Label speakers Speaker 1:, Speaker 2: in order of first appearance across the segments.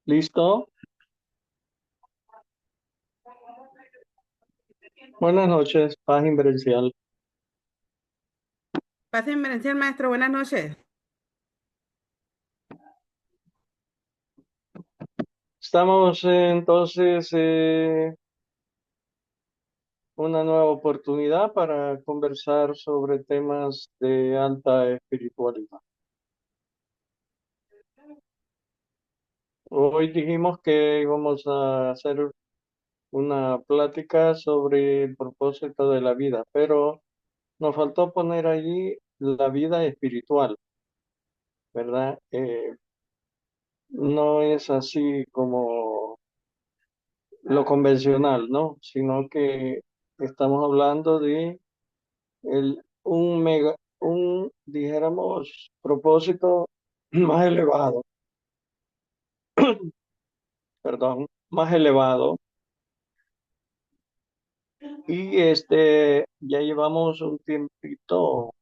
Speaker 1: ¿Listo? Buenas noches, paz inverencial.
Speaker 2: Pase inmerencia, maestro. Buenas noches.
Speaker 1: Estamos entonces una nueva oportunidad para conversar sobre temas de alta espiritualidad. Hoy dijimos que íbamos a hacer una plática sobre el propósito de la vida, pero nos faltó poner allí la vida espiritual, ¿verdad? No es así como lo convencional, ¿no? Sino que estamos hablando de dijéramos, propósito más elevado, perdón, más elevado. Y ya llevamos un tiempito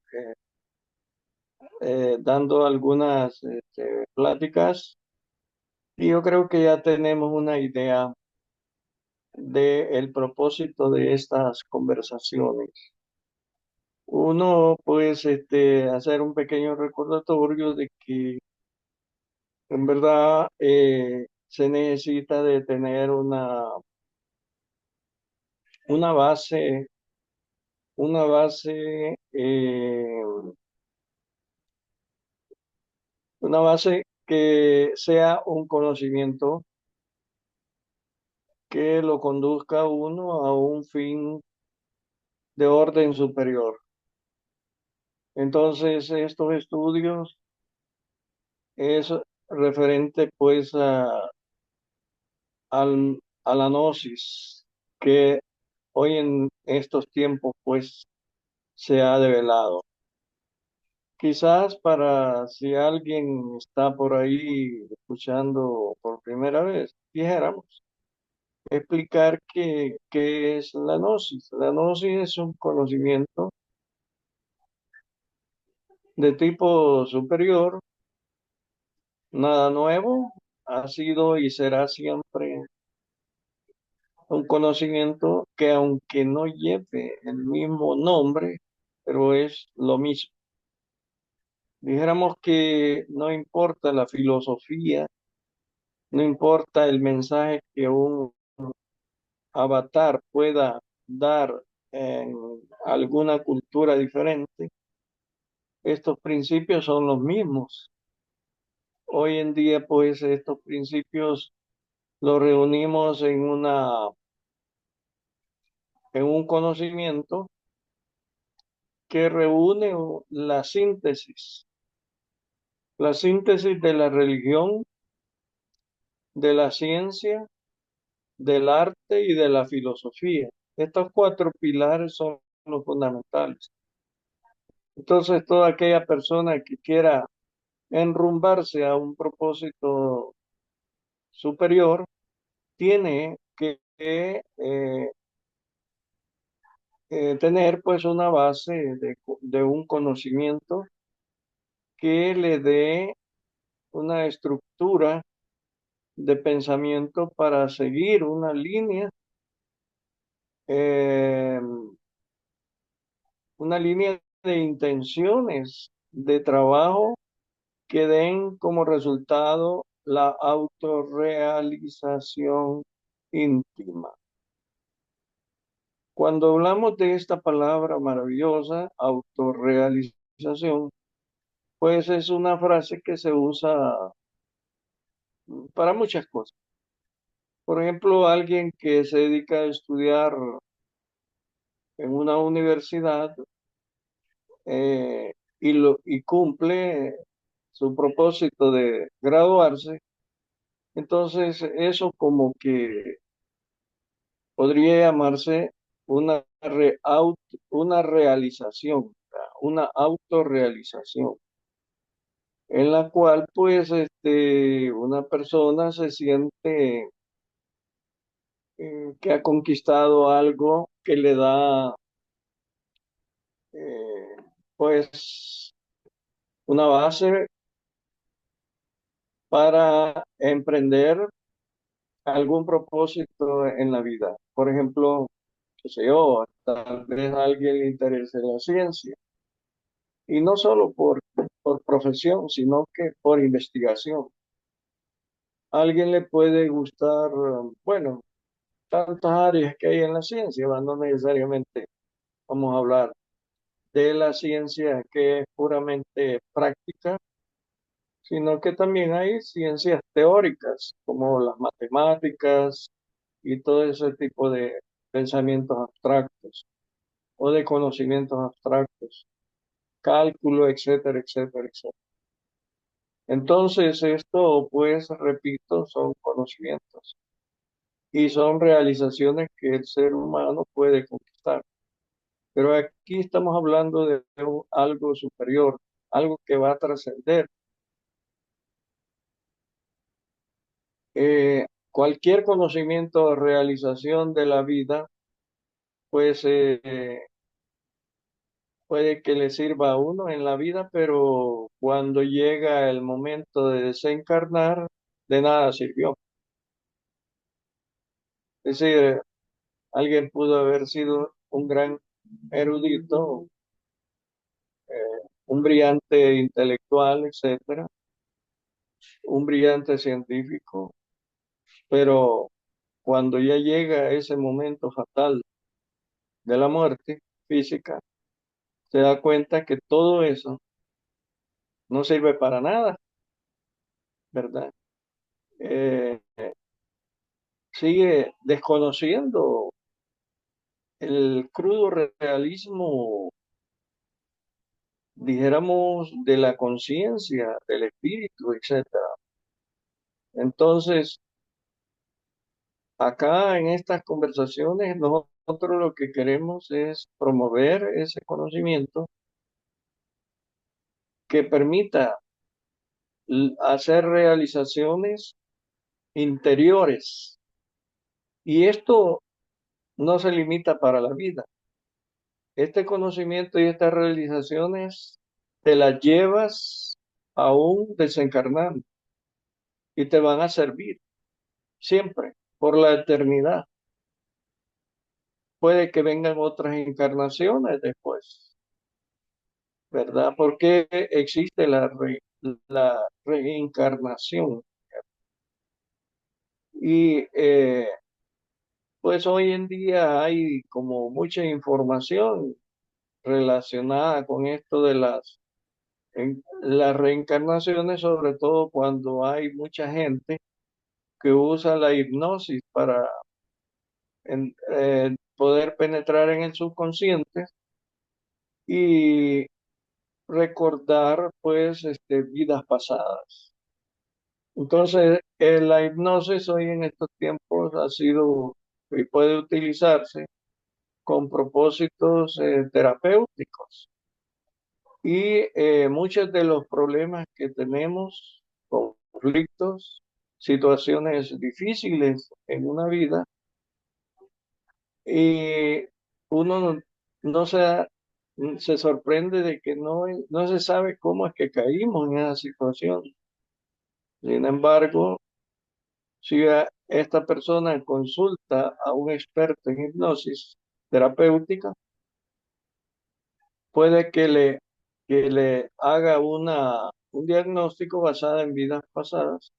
Speaker 1: dando algunas pláticas y yo creo que ya tenemos una idea del propósito de estas conversaciones. Uno, pues, hacer un pequeño recordatorio de que en verdad se necesita de tener una base, una base, una base que sea un conocimiento que lo conduzca a uno a un fin de orden superior. Entonces, estos estudios es referente pues a la gnosis que hoy en estos tiempos pues se ha develado. Quizás para si alguien está por ahí escuchando por primera vez, dijéramos, explicar qué es la gnosis. La gnosis es un conocimiento de tipo superior, nada nuevo, ha sido y será siempre un conocimiento que aunque no lleve el mismo nombre, pero es lo mismo. Dijéramos que no importa la filosofía, no importa el mensaje que un avatar pueda dar en alguna cultura diferente, estos principios son los mismos. Hoy en día, pues, estos principios los reunimos en un conocimiento que reúne la síntesis de la religión, de la ciencia, del arte y de la filosofía. Estos cuatro pilares son los fundamentales. Entonces, toda aquella persona que quiera enrumbarse a un propósito superior, tiene que tener pues una base de un conocimiento que le dé una estructura de pensamiento para seguir eh, una línea de intenciones de trabajo que den como resultado la autorrealización íntima. Cuando hablamos de esta palabra maravillosa, autorrealización, pues es una frase que se usa para muchas cosas. Por ejemplo, alguien que se dedica a estudiar en una universidad y cumple su propósito de graduarse, entonces eso como que podría llamarse una realización, una autorrealización, en la cual pues una persona se siente que ha conquistado algo que le da pues una base para emprender algún propósito en la vida. Por ejemplo, qué sé yo, tal vez a alguien le interese la ciencia, y no solo por profesión, sino que por investigación. A alguien le puede gustar, bueno, tantas áreas que hay en la ciencia, no necesariamente vamos a hablar de la ciencia que es puramente práctica, sino que también hay ciencias teóricas, como las matemáticas y todo ese tipo de pensamientos abstractos o de conocimientos abstractos, cálculo, etcétera, etcétera, etcétera. Entonces, esto, pues, repito, son conocimientos y son realizaciones que el ser humano puede conquistar. Pero aquí estamos hablando de algo superior, algo que va a trascender. Cualquier conocimiento o realización de la vida, pues puede que le sirva a uno en la vida, pero cuando llega el momento de desencarnar, de nada sirvió. Es decir, alguien pudo haber sido un gran erudito, un brillante intelectual, etcétera, un brillante científico, pero cuando ya llega ese momento fatal de la muerte física, se da cuenta que todo eso no sirve para nada, ¿verdad? Eh, sigue desconociendo el crudo realismo, dijéramos, de la conciencia, del espíritu, etcétera. Entonces, acá en estas conversaciones, nosotros lo que queremos es promover ese conocimiento que permita hacer realizaciones interiores. Y esto no se limita para la vida. Este conocimiento y estas realizaciones te las llevas aún desencarnando y te van a servir siempre, por la eternidad. Puede que vengan otras encarnaciones después, ¿verdad? Porque existe la reencarnación. Y pues hoy en día hay como mucha información relacionada con esto de las reencarnaciones, sobre todo cuando hay mucha gente que usa la hipnosis para poder penetrar en el subconsciente y recordar pues vidas pasadas. Entonces, la hipnosis hoy en estos tiempos ha sido y puede utilizarse con propósitos terapéuticos. Y muchos de los problemas que tenemos, conflictos, situaciones difíciles en una vida, y uno no se sorprende de que no se sabe cómo es que caímos en esa situación. Sin embargo, si esta persona consulta a un experto en hipnosis terapéutica, puede que le haga un diagnóstico basado en vidas pasadas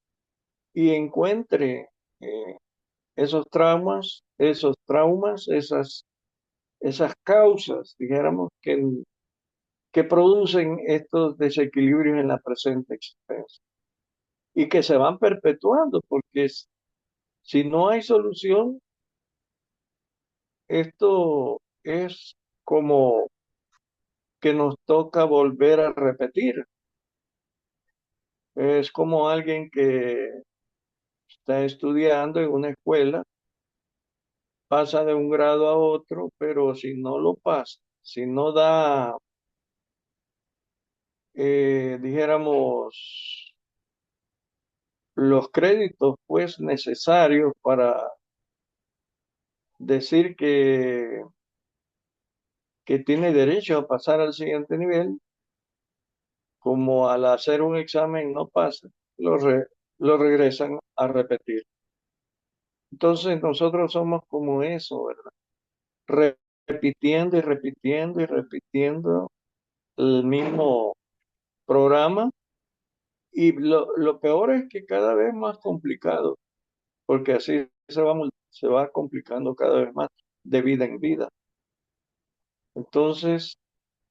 Speaker 1: y encuentre eh, esos traumas, esas causas, dijéramos, que producen estos desequilibrios en la presente existencia y que se van perpetuando, porque si no hay solución, esto es como que nos toca volver a repetir. Es como alguien que está estudiando en una escuela, pasa de un grado a otro, pero si no lo pasa, si no da, dijéramos, los créditos pues necesarios para decir que tiene derecho a pasar al siguiente nivel, como al hacer un examen no pasa, lo regresan a repetir. Entonces nosotros somos como eso, ¿verdad? Repitiendo y repitiendo y repitiendo el mismo programa y lo peor es que cada vez más complicado, porque así se va complicando cada vez más de vida en vida. Entonces,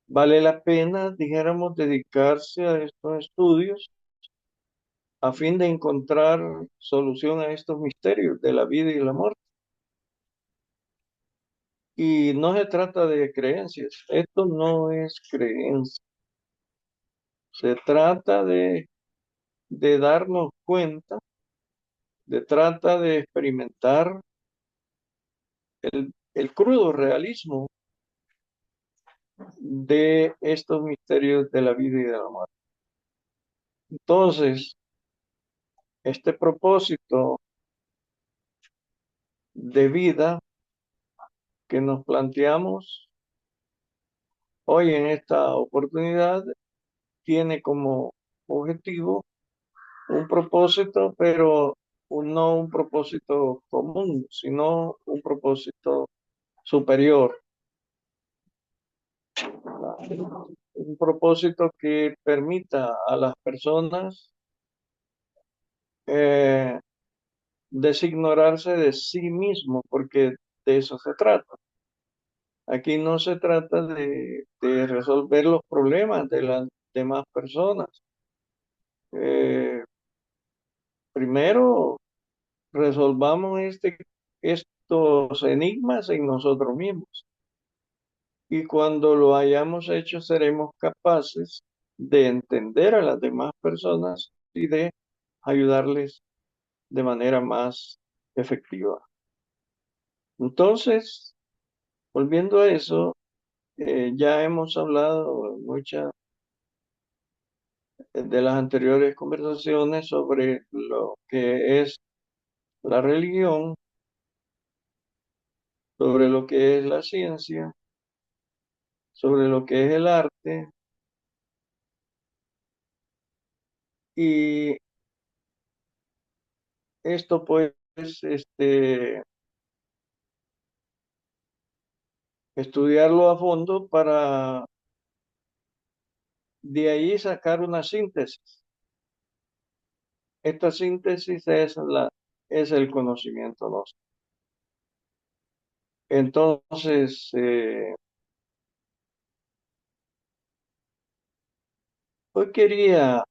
Speaker 1: vale la pena, dijéramos, dedicarse a estos estudios a fin de encontrar solución a estos misterios de la vida y la muerte. Y no se trata de creencias, esto no es creencia, se trata de darnos cuenta, de trata de experimentar el crudo realismo de estos misterios de la vida y de la muerte. Entonces, este propósito de vida que nos planteamos hoy en esta oportunidad tiene como objetivo un propósito, pero no un propósito común, sino un propósito superior, un propósito que permita a las personas eh, designorarse de sí mismo, porque de eso se trata. Aquí no se trata de resolver los problemas de las demás personas. Eh, Primero, resolvamos estos enigmas en nosotros mismos. Y cuando lo hayamos hecho, seremos capaces de entender a las demás personas y de ayudarles de manera más efectiva. Entonces, volviendo a eso, ya hemos hablado muchas de las anteriores conversaciones sobre lo que es la religión, sobre lo que es la ciencia, sobre lo que es el arte y esto pues estudiarlo a fondo para de ahí sacar una síntesis. Esta síntesis es el conocimiento, ¿no? Entonces, hoy quería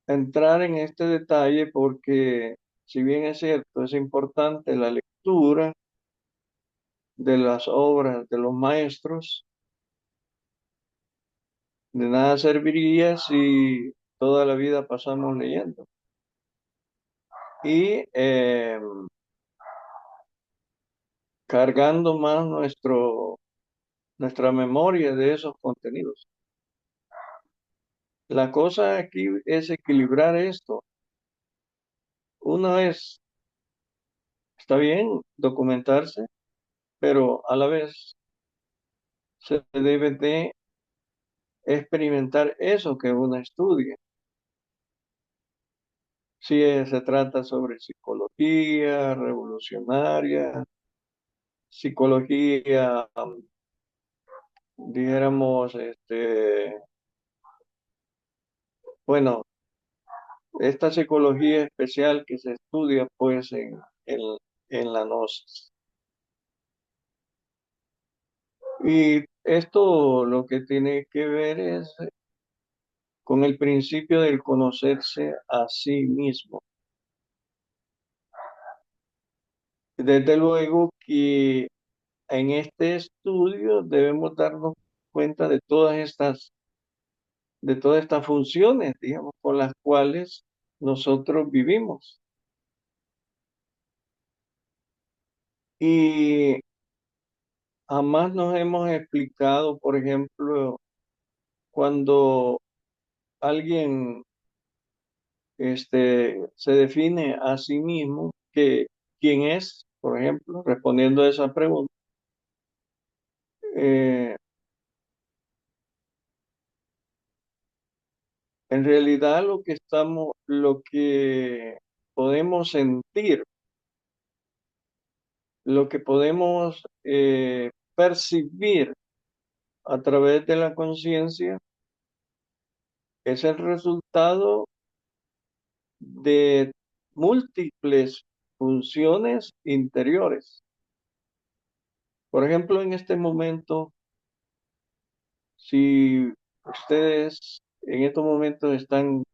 Speaker 1: entrar en este detalle porque, si bien es cierto, es importante la lectura de las obras de los maestros, de nada serviría si toda la vida pasamos leyendo y cargando más nuestra memoria de esos contenidos. La cosa aquí es equilibrar esto. Uno está bien documentarse, pero a la vez se debe de experimentar eso que uno estudia. Si se trata sobre psicología revolucionaria, psicología, dijéramos, bueno, esta psicología especial que se estudia pues en la gnosis. Y esto lo que tiene que ver es con el principio del conocerse a sí mismo. Desde luego que en este estudio debemos darnos cuenta de todas estas funciones, digamos, con las cuales nosotros vivimos. Y jamás nos hemos explicado, por ejemplo, cuando alguien se define a sí mismo, que quién es, por ejemplo, respondiendo a esa pregunta, eh, En realidad lo que podemos sentir, lo que podemos percibir a través de la conciencia es el resultado de múltiples funciones interiores. Por ejemplo, en este momento, si ustedes en estos momentos están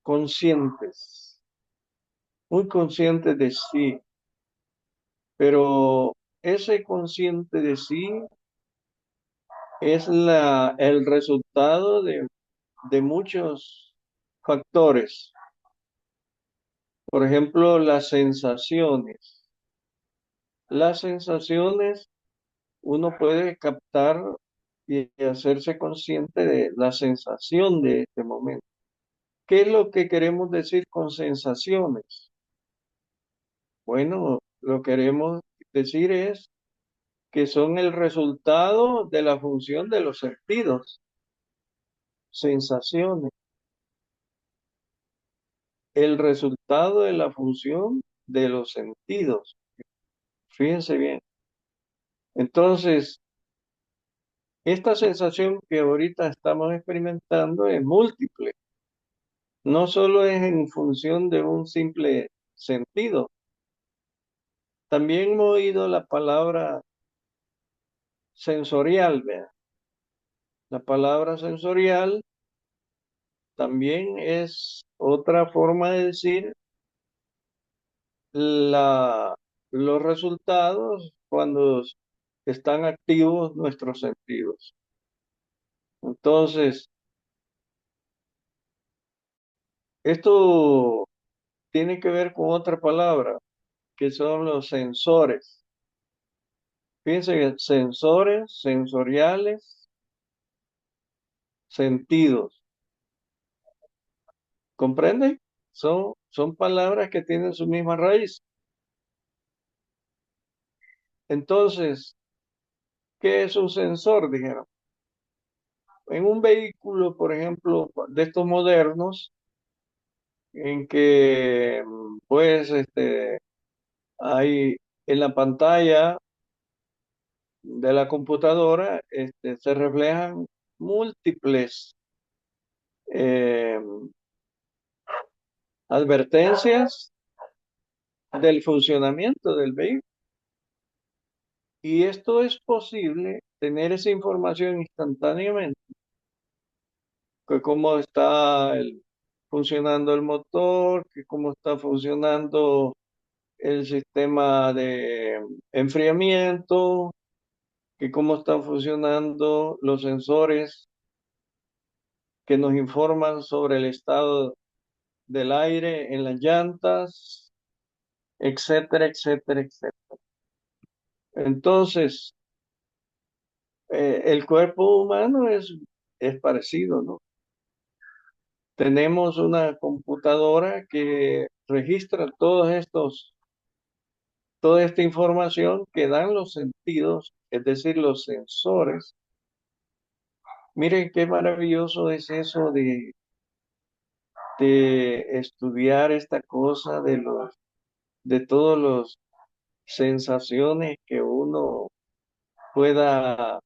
Speaker 1: conscientes, muy conscientes de sí, pero ese consciente de sí es el resultado de muchos factores. Por ejemplo, las sensaciones. Las sensaciones uno puede captar y hacerse consciente de la sensación de este momento. ¿Qué es lo que queremos decir con sensaciones? Bueno, lo que queremos decir es que son el resultado de la función de los sentidos, sensaciones, el resultado de la función de los sentidos. Fíjense bien. Entonces, esta sensación que ahorita estamos experimentando es múltiple. No solo es en función de un simple sentido. También hemos oído la palabra sensorial, ¿vea? La palabra sensorial también es otra forma de decir la, los resultados cuando están activos nuestros sentidos. Entonces, esto tiene que ver con otra palabra, que son los sensores. Fíjense que sensores, sensoriales, sentidos. ¿Comprende? Son palabras que tienen su misma raíz. Entonces, ¿qué es un sensor? Dijeron. En un vehículo, por ejemplo, de estos modernos, en que pues hay en la pantalla de la computadora se reflejan múltiples eh, advertencias del funcionamiento del vehículo. Y esto es posible tener esa información instantáneamente, que cómo está funcionando el motor, que cómo está funcionando el sistema de enfriamiento, que cómo están funcionando los sensores que nos informan sobre el estado del aire en las llantas, etcétera, etcétera, etcétera. Entonces, el cuerpo humano es parecido, ¿no? Tenemos una computadora que registra toda esta información que dan los sentidos, es decir, los sensores. Miren qué maravilloso es eso de estudiar esta cosa de todas las sensaciones que uno pueda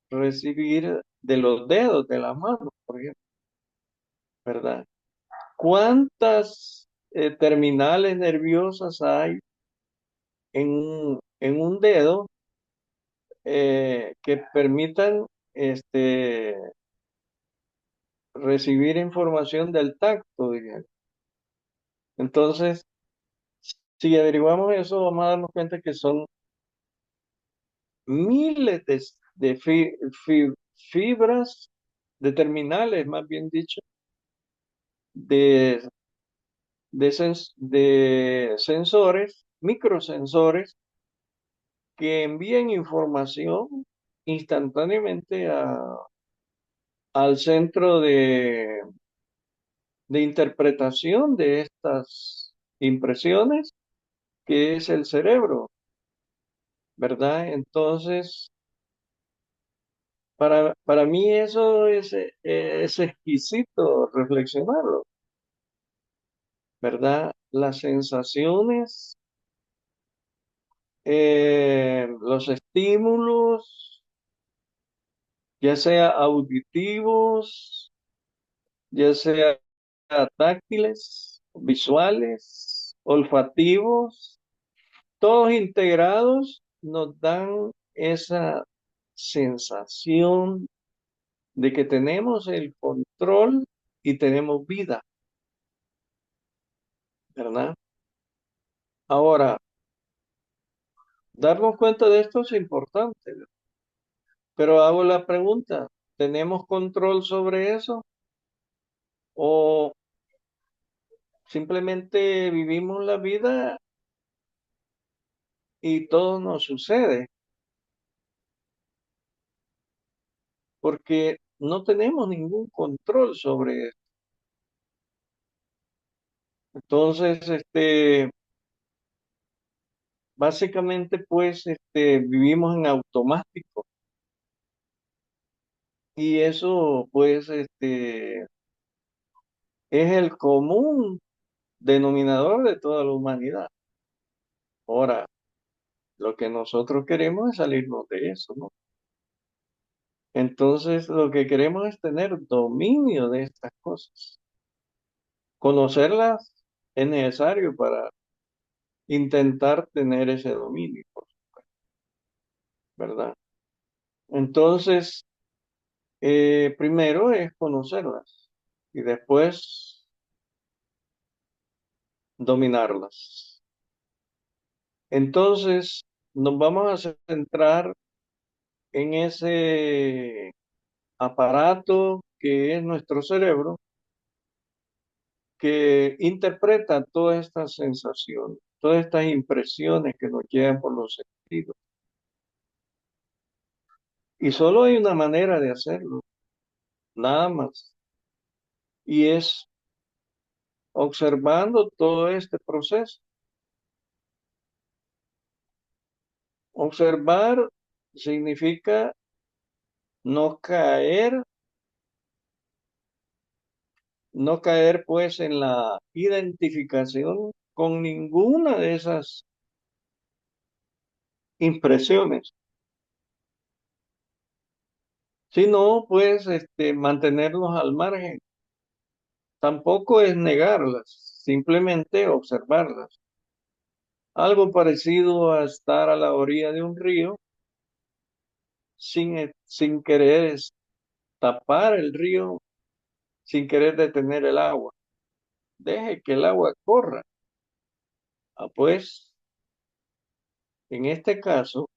Speaker 1: recibir de los dedos de la mano, por ejemplo, ¿verdad? ¿Cuántas terminales nerviosas hay en un dedo que permitan recibir información del tacto, digamos? Entonces, si averiguamos eso, vamos a darnos cuenta que son miles de fibras, de terminales, más bien dicho, de, de sensores, microsensores, que envían información instantáneamente al centro de interpretación de estas impresiones, que es el cerebro, ¿verdad? Entonces, Para mí eso es exquisito reflexionarlo, ¿verdad? Las sensaciones, los estímulos, ya sea auditivos, ya sea táctiles, visuales, olfativos, todos integrados nos dan esa sensación de que tenemos el control y tenemos vida, ¿verdad? Ahora, darnos cuenta de esto es importante, ¿verdad? Pero hago la pregunta, ¿tenemos control sobre eso o simplemente vivimos la vida y todo nos sucede? Porque no tenemos ningún control sobre esto. Entonces, básicamente, pues, vivimos en automático y eso, pues, es el común denominador de toda la humanidad. Ahora, lo que nosotros queremos es salirnos de eso, ¿no? Entonces, lo que queremos es tener dominio de estas cosas. Conocerlas es necesario para intentar tener ese dominio, ¿verdad? Entonces, primero es conocerlas y después dominarlas. Entonces, nos vamos a centrar en ese aparato que es nuestro cerebro, que interpreta todas estas sensaciones, todas estas impresiones que nos llegan por los sentidos. Y solo hay una manera de hacerlo, nada más, y es observando todo este proceso. Observar significa no caer, no caer pues en la identificación con ninguna de esas impresiones, sino pues mantenerlos al margen. Tampoco es negarlas, simplemente observarlas. Algo parecido a estar a la orilla de un río sin querer tapar el río, sin querer detener el agua. Deje que el agua corra. Ah, pues, en este caso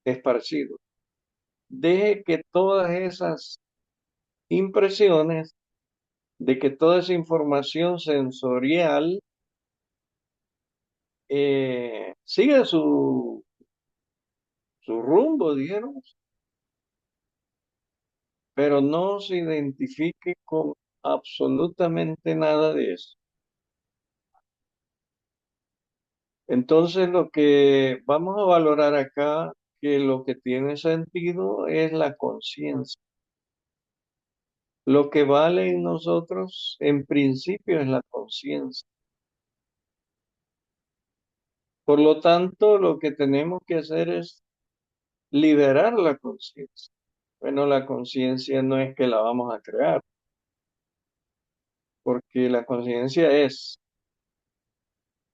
Speaker 1: es parecido. Deje que todas esas impresiones, de que toda esa información sensorial siga su rumbo, dijéramos, pero no se identifique con absolutamente nada de eso. Entonces, lo que vamos a valorar acá, que lo que tiene sentido es la conciencia. Lo que vale en nosotros, en principio, es la conciencia. Por lo tanto, lo que tenemos que hacer es liberar la conciencia. Bueno, la conciencia no es que la vamos a crear, porque la conciencia es.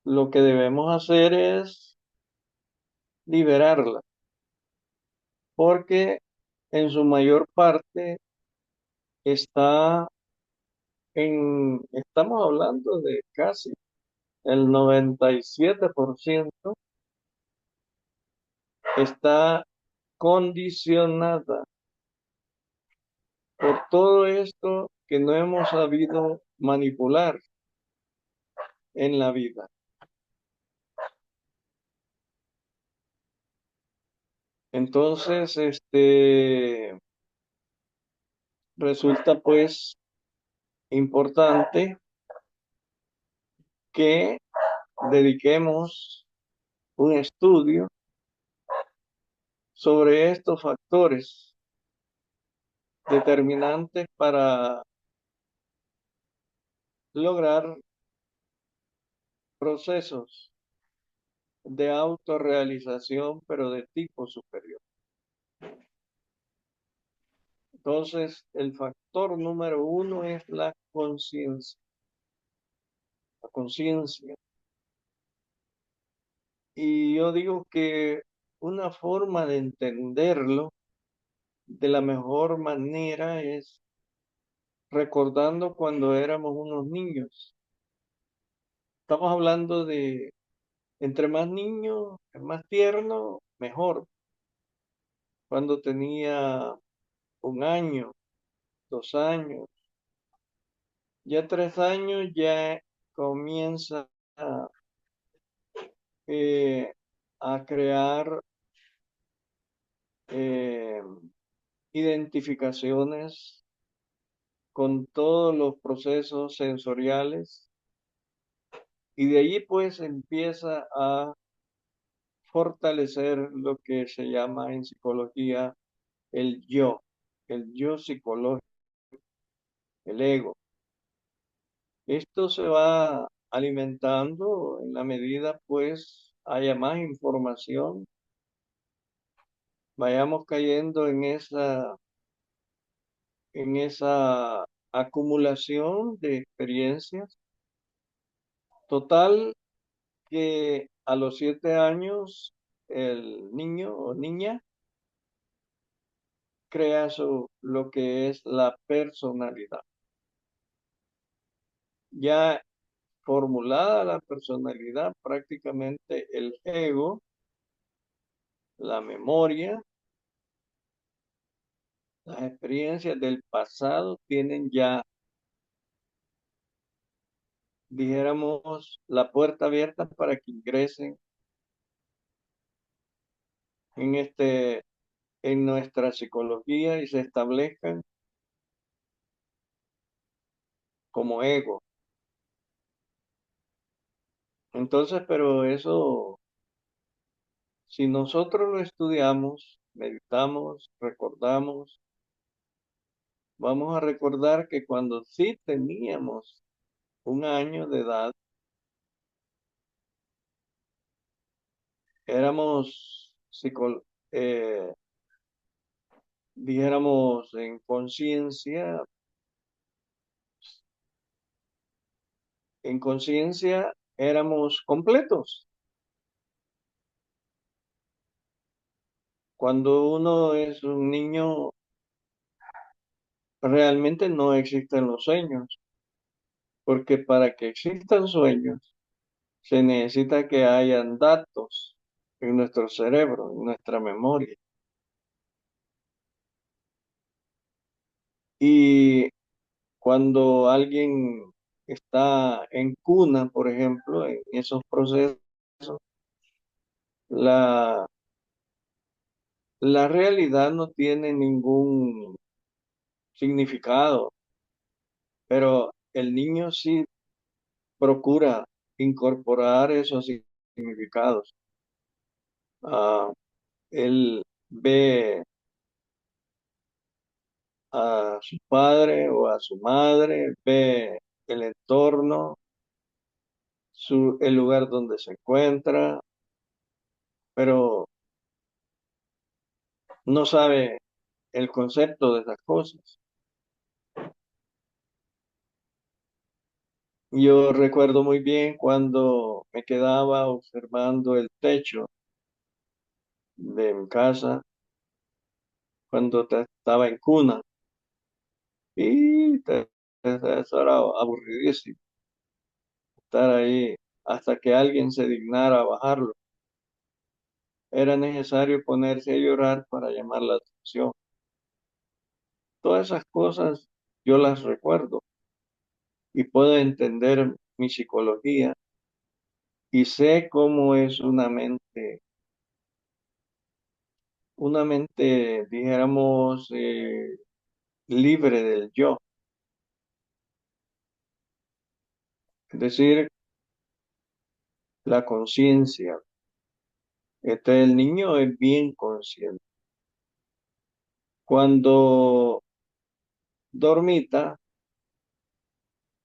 Speaker 1: Lo que debemos hacer es liberarla, porque en su mayor parte está estamos hablando de casi el 97% está condicionada por todo esto que no hemos sabido manipular en la vida. Entonces, resulta pues importante que dediquemos un estudio sobre estos factores determinantes para lograr procesos de autorrealización, pero de tipo superior. Entonces, el factor número uno es la conciencia. La conciencia. Y yo digo que una forma de entenderlo de la mejor manera es recordando cuando éramos unos niños. Estamos hablando de entre más niños, más tierno, mejor. Cuando tenía 1 año, 2 años, ya 3 años ya comienza a, eh, a crear eh, identificaciones con todos los procesos sensoriales y de allí pues empieza a fortalecer lo que se llama en psicología el yo psicológico, el ego. Esto se va alimentando en la medida pues haya más información, vayamos cayendo en esa acumulación de experiencias. Total que a los 7 años el niño o niña crea lo que es la personalidad. Ya formulada la personalidad, prácticamente el ego, la memoria, las experiencias del pasado tienen ya, dijéramos, la puerta abierta para que ingresen en en nuestra psicología y se establezcan como ego. Entonces, pero eso, si nosotros lo estudiamos, meditamos, recordamos, vamos a recordar que cuando sí teníamos 1 año de edad, éramos, eh, dijéramos, en conciencia éramos completos. Cuando uno es un niño, realmente no existen los sueños, porque para que existan sueños, se necesita que hayan datos en nuestro cerebro, en nuestra memoria. Y cuando alguien está en cuna, por ejemplo, en esos procesos, la, la realidad no tiene ningún significado, pero el niño sí procura incorporar esos significados. Ah, él ve a su padre o a su madre, ve el entorno, el lugar donde se encuentra, pero no sabe el concepto de esas cosas. Yo recuerdo muy bien cuando me quedaba observando el techo de mi casa cuando estaba en cuna y eso era aburridísimo, estar ahí hasta que alguien se dignara a bajarlo. Era necesario ponerse a llorar para llamar la atención. Todas esas cosas yo las recuerdo y puedo entender mi psicología y sé cómo es una mente, dijéramos, libre del yo. Es decir, la conciencia. El niño es bien consciente. Cuando dormita,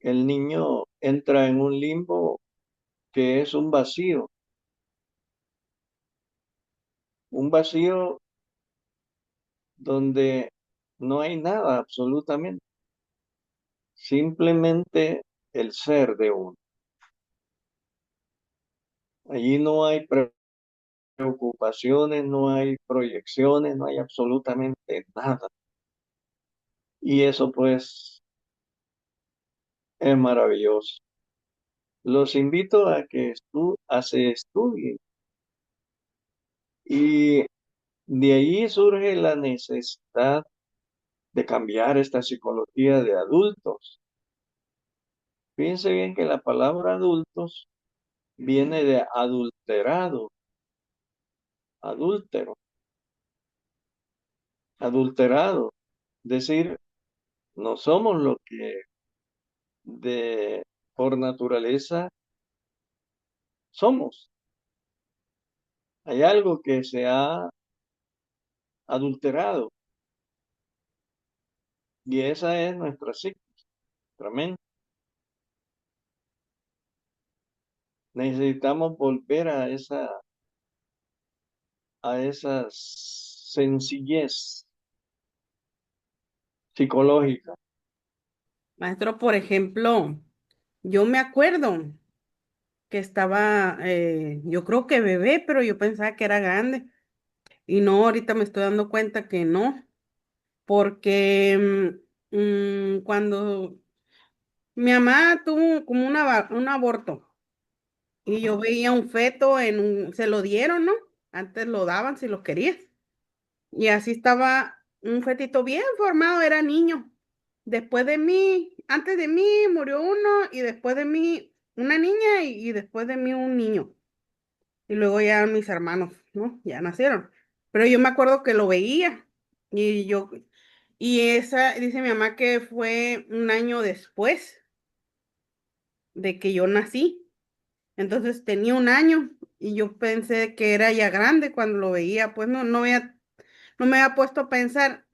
Speaker 1: el niño entra en un limbo que es un vacío donde no hay nada absolutamente, simplemente el ser de uno. Allí no hay preocupaciones, no hay proyecciones, no hay absolutamente nada. Y eso pues es maravilloso. Los invito a que se estudien y de ahí surge la necesidad de cambiar esta psicología de adultos. Fíjense bien que la palabra adultos viene de adulterado, adúltero, adulterado. Es decir, no somos lo que de por naturaleza somos. Hay algo que se ha adulterado y esa es nuestra psique, nuestra mente. Necesitamos volver a esa sencillez psicológica.
Speaker 2: Maestro, por ejemplo, yo me acuerdo que estaba, yo creo que bebé, pero yo pensaba que era grande. Y no, ahorita me estoy dando cuenta que no, porque cuando mi mamá tuvo como un aborto y yo veía un feto se lo dieron, ¿no? Antes lo daban si lo querías. Y así estaba un fetito bien formado, era niño. Después de mí, antes de mí murió uno y después de mí una niña y después de mí un niño. Y luego ya mis hermanos, ¿no? Ya nacieron. Pero yo me acuerdo que lo veía y dice mi mamá que fue un año después de que yo nací. Entonces tenía un año y yo pensé que era ya grande cuando lo veía, pues no me había puesto a pensar